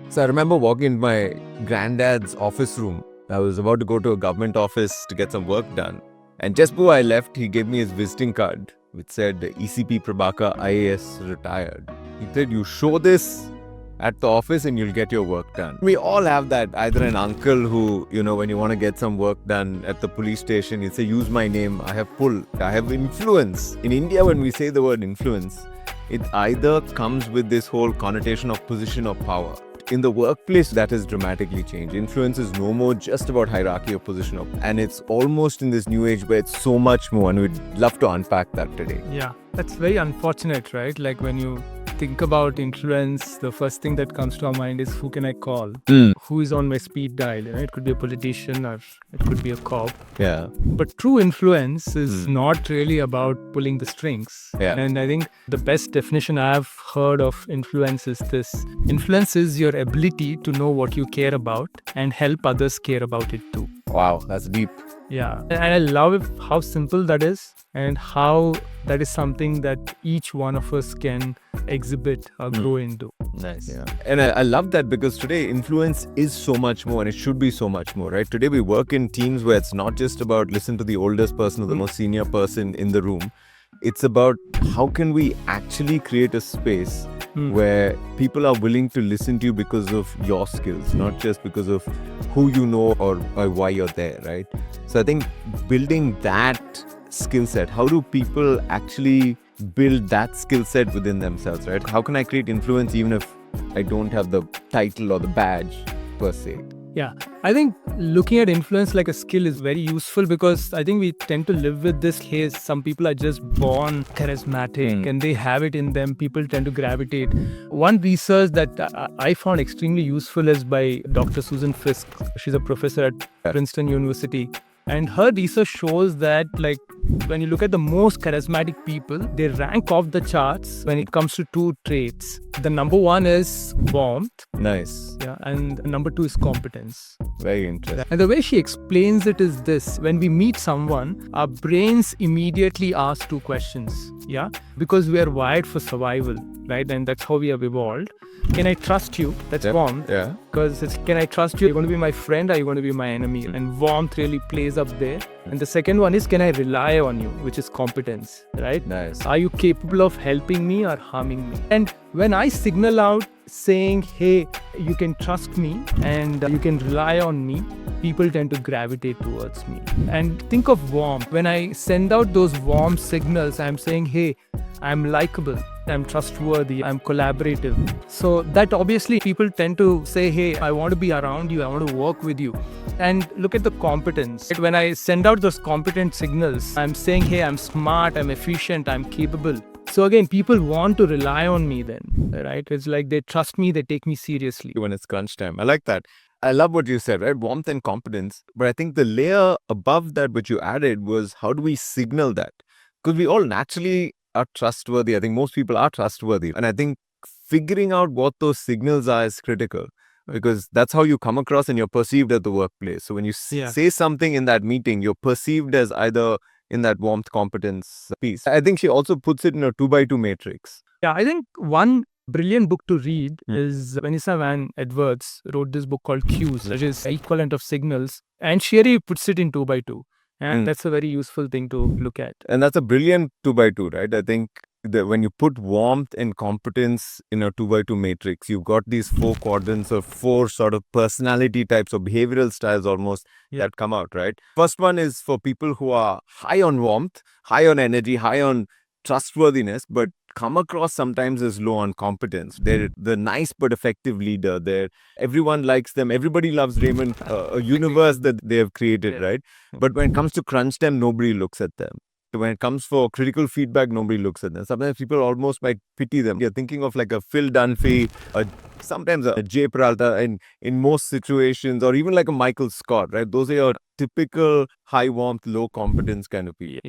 So I remember walking in my granddad's office room. I was about to go to a government office to get some work done. And just before I left, he gave me his visiting card, which said ECP Prabhakar IAS retired. He said, you show this at the office and you'll get your work done. We all have that, either an uncle who, when you want to get some work done at the police station, you say, use my name, I have pull, I have influence. In India, when we say the word influence, it either comes with this whole connotation of position or power. In the workplace, that has dramatically changed. Influence is no more just about hierarchy or position, and it's almost in this new age where it's so much more, and we'd love to unpack that today. Yeah, that's very unfortunate, right? Like when you think about influence, the first thing that comes to our mind is who can I call? Who is on my speed dial? It could be a politician or it could be a cop. Yeah. But true influence is not really about pulling the strings. Yeah. And I think the best definition I've heard of influence is this. Influence is your ability to know what you care about and help others care about it too. Wow, that's deep. Yeah, and I love how simple that is and how that is something that each one of us can exhibit or grow into. Nice. Yeah. And I love that because today influence is so much more and it should be so much more, right? Today we work in teams where it's not just about listen to the oldest person or the most senior person in the room. It's about how can we actually create a space where people are willing to listen to you because of your skills, not just because of who you know or why you're there, right? So I think building that skill set, how do people actually build that skill set within themselves, right? How can I create influence even if I don't have the title or the badge per se? Yeah, I think looking at influence like a skill is very useful because I think we tend to live with this case. Some people are just born charismatic and they have it in them. People tend to gravitate. One research that I found extremely useful is by Dr. Susan Fiske. She's a professor at Princeton University. And her research shows that when you look at the most charismatic people, they rank off the charts when it comes to two traits. The number one is warmth. Nice. Yeah, and number two is competence. Very interesting. And the way she explains it is this. When we meet someone, our brains immediately ask two questions. Yeah, because we are wired for survival, right? And that's how we have evolved. Can I trust you? That's warmth. Yeah. Because it's, can I trust you? Are you going to be my friend or are you going to be my enemy? And warmth really plays up there. And the second one is, can I rely on you? Which is competence, right? Nice. Are you capable of helping me or harming me? And when I signal out saying, hey, you can trust me and you can rely on me, people tend to gravitate towards me. And think of warmth. When I send out those warm signals, I'm saying, hey, I'm likable, I'm trustworthy, I'm collaborative. So that obviously people tend to say, hey, I want to be around you, I want to work with you. And look at the competence. When I send out those competent signals, I'm saying, hey, I'm smart, I'm efficient, I'm capable. So again, people want to rely on me then, right? It's like they trust me, they take me seriously. When it's crunch time. I like that. I love what you said, right? Warmth and competence. But I think the layer above that which you added was how do we signal that? Because we all naturally are trustworthy. I think most people are trustworthy. And I think figuring out what those signals are is critical because that's how you come across and you're perceived at the workplace. So when you say something in that meeting, you're perceived as either in that warmth competence piece. I think she also puts it in a 2x2 matrix. Yeah, I think one brilliant book to read is Vanessa Van Edwards wrote this book called Cues, which is equivalent of signals. And Sherry puts it in 2x2. And that's a very useful thing to look at. And that's a brilliant 2x2, right? I think that when you put warmth and competence in a 2x2 matrix, you've got these four quadrants or four sort of personality types or behavioral styles almost that come out, right? First one is for people who are high on warmth, high on energy, high on trustworthiness, but come across sometimes as low on competence. They're the nice but effective leader. Everyone likes them. Everybody loves Raymond, a universe that they have created, right? But when it comes to crunch time, nobody looks at them. When it comes for critical feedback, nobody looks at them. Sometimes people almost might pity them. You're thinking of like a Phil Dunphy, sometimes a Jay Peralta, and in most situations, or even like a Michael Scott, right? Those are your typical high warmth, low competence kind of people.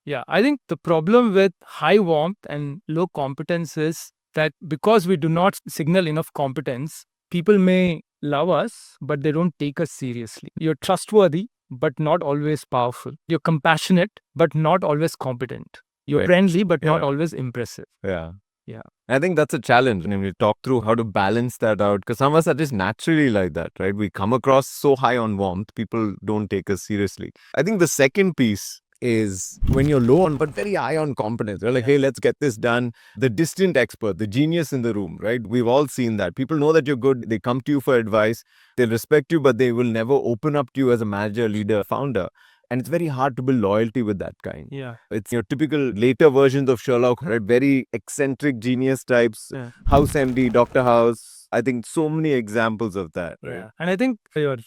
Yeah, I think the problem with high warmth and low competence is that because we do not signal enough competence, people may love us, but they don't take us seriously. You're trustworthy, but not always powerful. You're compassionate, but not always competent. You're friendly, but not always impressive. Yeah. Yeah. I think that's a challenge. And we talk through how to balance that out because some of us are just naturally like that, right? We come across so high on warmth, people don't take us seriously. I think the second piece is when you're low on, but very high on competence. You're like, hey, let's get this done. The distant expert, the genius in the room, right? We've all seen that. People know that you're good. They come to you for advice. They respect you, but they will never open up to you as a manager, leader, founder. And it's very hard to build loyalty with that kind. Yeah. It's your typical later versions of Sherlock, right? Very eccentric genius types, Yeah. House MD, Dr. House. I think so many examples of that, right? Yeah. And I think for your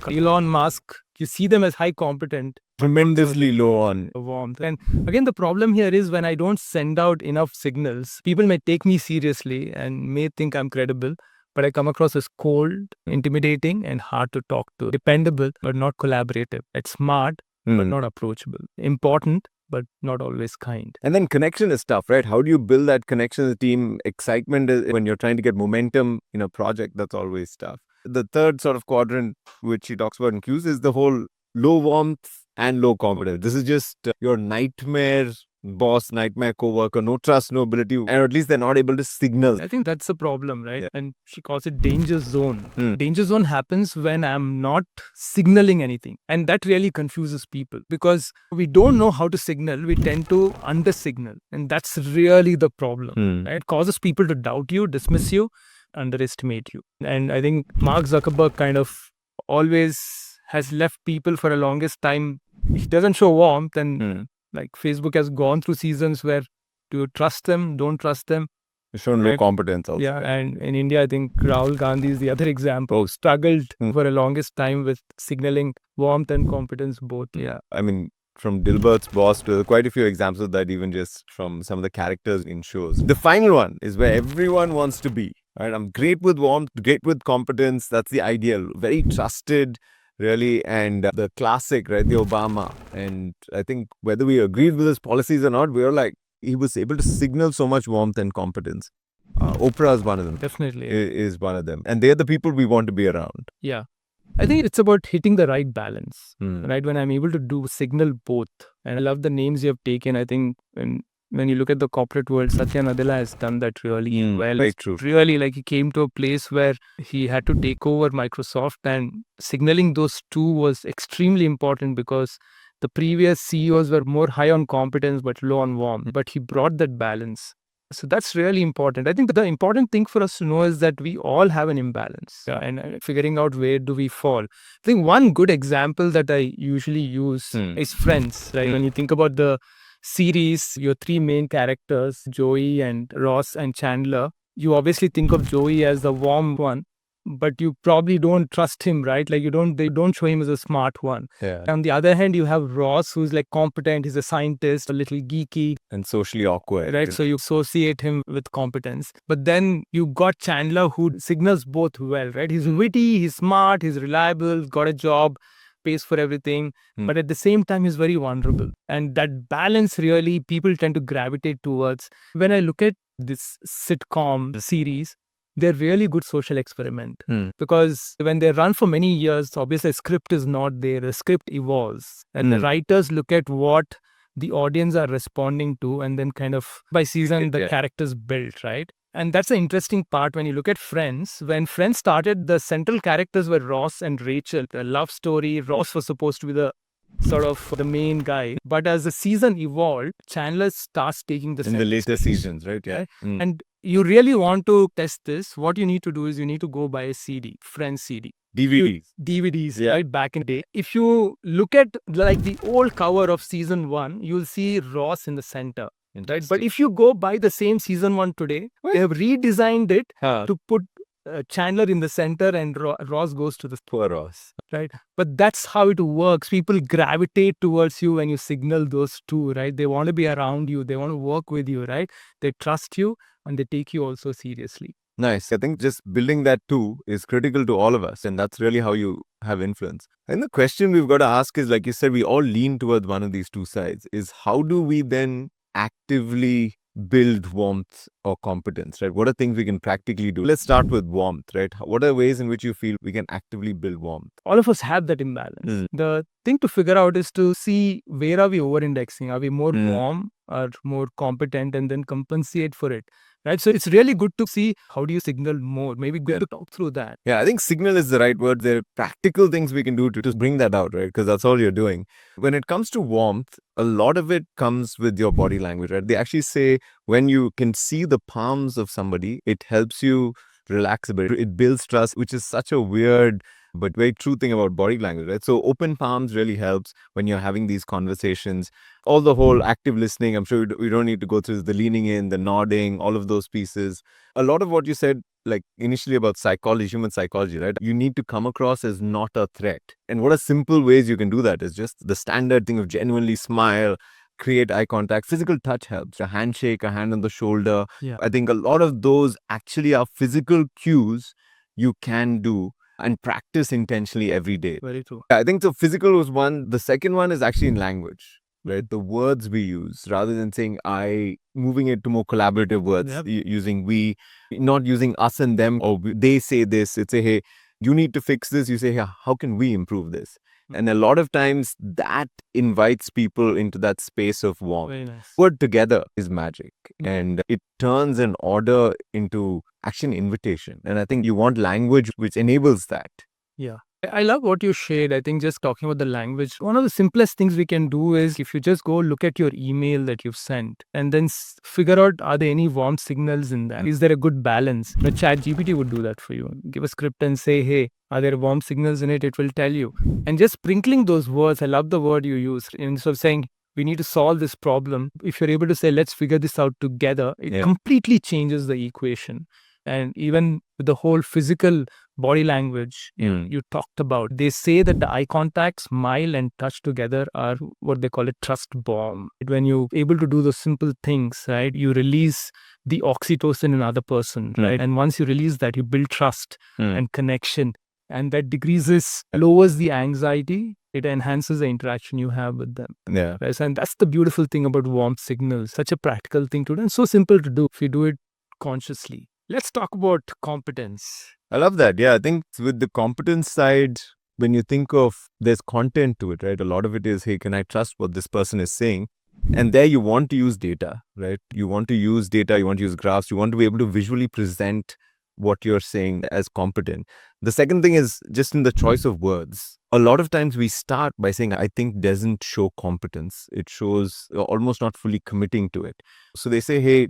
Elon Musk, you see them as high competent, Tremendously low on warmth. And again, the problem here is when I don't send out enough signals, people may take me seriously and may think I'm credible, but I come across as cold, intimidating, and hard to talk to. Dependable, but not collaborative. It's smart, but not approachable. Important, but not always kind. And then connection is tough, right? How do you build that connection as a team? Excitement is when you're trying to get momentum in a project, that's always tough. The third sort of quadrant, which he talks about in cues, is the whole low warmth and low confidence. This is just your nightmare boss, nightmare coworker, no trust, no ability, or at least they're not able to signal. I think that's the problem, right? Yeah. And she calls it danger zone. Hmm. Danger zone happens when I'm not signaling anything. And that really confuses people because we don't know how to signal. We tend to under signal. And that's really the problem, right? It causes people to doubt you, dismiss you, underestimate you. And I think Mark Zuckerberg kind of always has left people for the longest time. He doesn't show warmth, and like Facebook has gone through seasons where do you trust them, don't trust them. Shown low competence also. Yeah, and in India, I think Rahul Gandhi is the other example. Struggled for the longest time with signaling warmth and competence both. Yeah. I mean, from Dilbert's boss to quite a few examples of that, even just from some of the characters in shows. The final one is where everyone wants to be, right? I'm great with warmth, great with competence. That's the ideal. Very trusted, really. And the classic, right? The Obama. And I think whether we agreed with his policies or not, we were like, he was able to signal so much warmth and competence. Oprah is one of them. Definitely. Is one of them. And they're the people we want to be around. Yeah. I think it's about hitting the right balance, right? When I'm able to do signal both. And I love the names you have taken. I think when you look at the corporate world, Satya Nadella has done that really well. Very true. Really, like he came to a place where he had to take over Microsoft, and signaling those two was extremely important because the previous CEOs were more high on competence but low on warmth. But he brought that balance. So that's really important. I think the important thing for us to know is that we all have an imbalance, and figuring out where do we fall. I think one good example that I usually use is Friends, right? When you think about the series, your three main characters, Joey and Ross and Chandler, you obviously think of Joey as the warm one, but you probably don't trust him, right? Like they don't show him as a smart one. Yeah. On the other hand, you have Ross, who's like competent. He's a scientist, a little geeky, and socially awkward, right? So you associate him with competence. But then you got Chandler, who signals both well, right? He's witty, he's smart, he's reliable, got a job, pays for everything, but at the same time he's very vulnerable. And that balance really people tend to gravitate towards. When I look at this sitcom series, they're really good social experiment because when they run for many years, obviously a script is not there. The script evolves and the writers look at what the audience are responding to, and then kind of by season the characters built, right? And that's the interesting part when you look at Friends. When Friends started, the central characters were Ross and Rachel. The love story, Ross was supposed to be the sort of the main guy. But as the season evolved, Chandler starts taking the in the later seasons, right? Yeah. And you really want to test this, what you need to do is you need to go buy a CD, Friends CD. DVDs, right, back in the day. If you look at like the old cover of season 1, you'll see Ross in the center. Right? But if you go buy the same season 1 today, they have redesigned it to put Chandler in the center and Ross goes to the poor Ross. Right? But that's how it works. People gravitate towards you when you signal those two, right? They want to be around you. They want to work with you, right? They trust you and they take you also seriously. Nice. I think just building that too is critical to all of us. And that's really how you have influence. And the question we've got to ask is, like you said, we all lean towards one of these two sides, is how do we then actively build warmth or competence, right? What are things we can practically do? Let's start with warmth, right? What are ways in which you feel we can actively build warmth? All of us have that imbalance. The thing to figure out is to see where are we over-indexing? Are we more warm or more competent, and then compensate for it right? So it's really good to see how do you signal more. Maybe good to talk through that. Yeah, I think signal is the right word. There are practical things we can do to bring that out, right? Because that's all you're doing. When it comes to warmth, a lot of it comes with your body language, right? They actually say when you can see the palms of somebody, it helps you relax a bit. It builds trust, which is such a weird but very true thing about body language, right? So open palms really helps when you're having these conversations. All the whole active listening, I'm sure we don't need to go through the leaning in, the nodding, all of those pieces. A lot of what you said, like initially about psychology, human psychology, right? You need to come across as not a threat. And what are simple ways you can do that is just the standard thing of genuinely smile, create eye contact. Physical touch helps. A handshake, a hand on the shoulder. Yeah. I think a lot of those actually are physical cues you can do and practice intentionally every day. Very true. I think the physical was one. The second one is actually in language, right? The words we use, rather than saying I, moving it to more collaborative words, Yep. using we, not using us and them, or they say this. It's a, hey, you need to fix this. You say, hey, how can we improve this? And a lot of times that invites people into that space of warmth. Very nice. Word together is magic, and it turns an order into action invitation. And I think you want language which enables that. Yeah. I love what you shared. I think just talking about the language, one of the simplest things we can do is if you just go look at your email that you've sent and then figure out, are there any warm signals in that? Is there a good balance? The chat GPT would do that for you. Give a script and say, hey, are there warm signals in it? It will tell you. And just sprinkling those words, I love the word you use. Instead of saying, we need to solve this problem, if you're able to say, let's figure this out together, it completely changes the equation. And even with the whole physical body language you talked about, they say that the eye contact, smile, and touch together are what they call a trust bomb. When you're able to do those simple things, right, you release the oxytocin in another person, right? And once you release that, you build trust and connection. And that lowers the anxiety. It enhances the interaction you have with them. Yeah. Right? And that's the beautiful thing about warmth signals. Such a practical thing to do and so simple to do if you do it consciously. Let's talk about competence. I love that. Yeah, I think with the competence side, when you think of there's content to it, right? A lot of it is, hey, can I trust what this person is saying? And there you want to use data, right? You want to use data, you want to use graphs, you want to be able to visually present what you're saying as competent. The second thing is just in the choice of words. A lot of times we start by saying, I think doesn't show competence. It shows almost not fully committing to it. So they say, hey,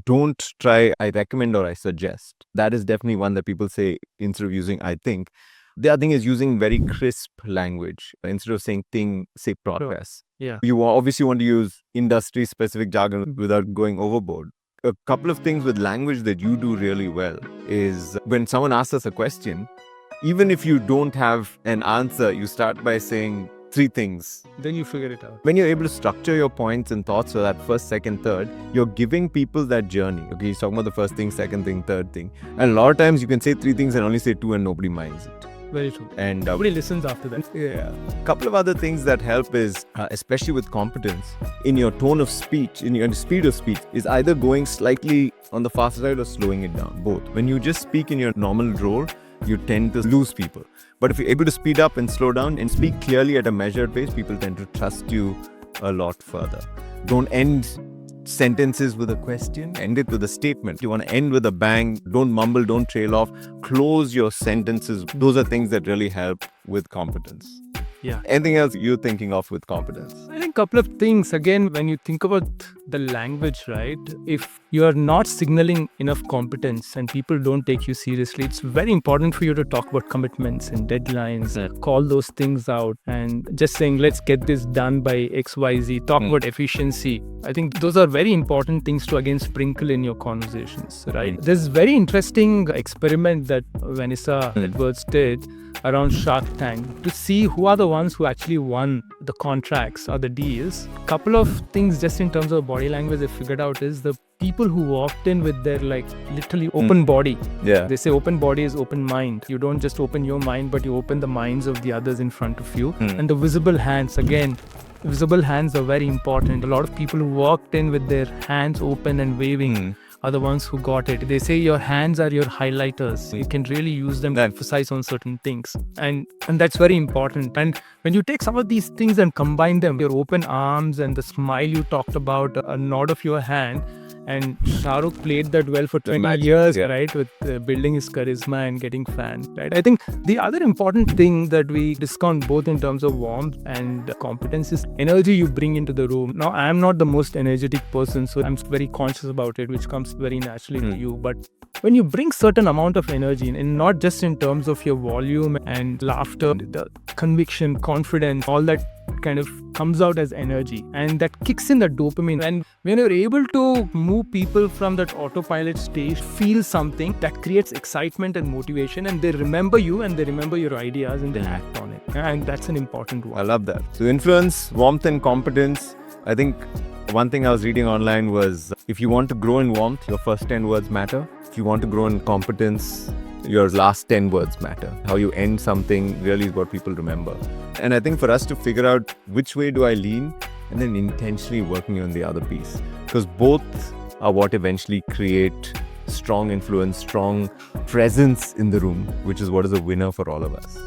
don't try, I recommend or I suggest. That is definitely one that people say instead of using I think. The other thing is using very crisp language. Instead of saying thing, say progress. Yeah. You obviously want to use industry-specific jargon without going overboard. A couple of things with language that you do really well is when someone asks us a question, even if you don't have an answer, you start by saying 3 things. Then you figure it out. When you're able to structure your points and thoughts for that first, second, third, you're giving people that journey. Okay, he's talking about the first thing, second thing, third thing. And a lot of times you can say 3 things and only say 2 and nobody minds it. Very true. And nobody listens after that. Yeah. A couple of other things that help is, especially with competence, in your tone of speech, in your speed of speech, is either going slightly on the faster side or slowing it down. Both. When you just speak in your normal role, you tend to lose people. But if you're able to speed up and slow down and speak clearly at a measured pace, people tend to trust you a lot further. Don't end sentences with a question, end it with a statement. You want to end with a bang, don't mumble, don't trail off, close your sentences. Those are things that really help with competence. Yeah. Anything else you're thinking of with competence? I think a couple of things. Again, when you think about the language, right? If you are not signaling enough competence and people don't take you seriously, it's very important for you to talk about commitments and deadlines, call those things out, and just saying, let's get this done by XYZ, talk about efficiency. I think those are very important things to, again, sprinkle in your conversations, right? There's very interesting experiment that Vanessa Edwards did around Shark Tank to see who are the ones who actually won the contracts or the deals. Couple of things just in terms of body language they figured out is the people who walked in with their literally open body. Yeah. They say open body is open mind. You don't just open your mind, but you open the minds of the others in front of you. And the visible hands, again, visible hands are very important. A lot of people who walked in with their hands open and waving are the ones who got it. They say your hands are your highlighters. You can really use them to emphasize on certain things. And that's very important. And when you take some of these things and combine them, your open arms and the smile you talked about, a nod of your hand, And Shahrukh played that well for 20 magic, years, yeah. right? With building his charisma and getting fans, right? I think the other important thing that we discount both in terms of warmth and competence is energy you bring into the room. Now, I am not the most energetic person, so I'm very conscious about it, which comes very naturally to you. But when you bring certain amount of energy, and not just in terms of your volume and laughter, the conviction, confidence, all that kind of comes out as energy, and that kicks in the dopamine. And when you're able to move people from that autopilot stage, feel something that creates excitement and motivation, and they remember you and they remember your ideas and they act on it. And that's an important one. I love that. So influence, warmth and competence. I think one thing I was reading online was if you want to grow in warmth, your first 10 words matter. If you want to grow in competence, your last 10 words matter. How you end something really is what people remember. And I think for us to figure out which way do I lean and then intentionally working on the other piece, because both are what eventually create strong influence, strong presence in the room, which is what is a winner for all of us.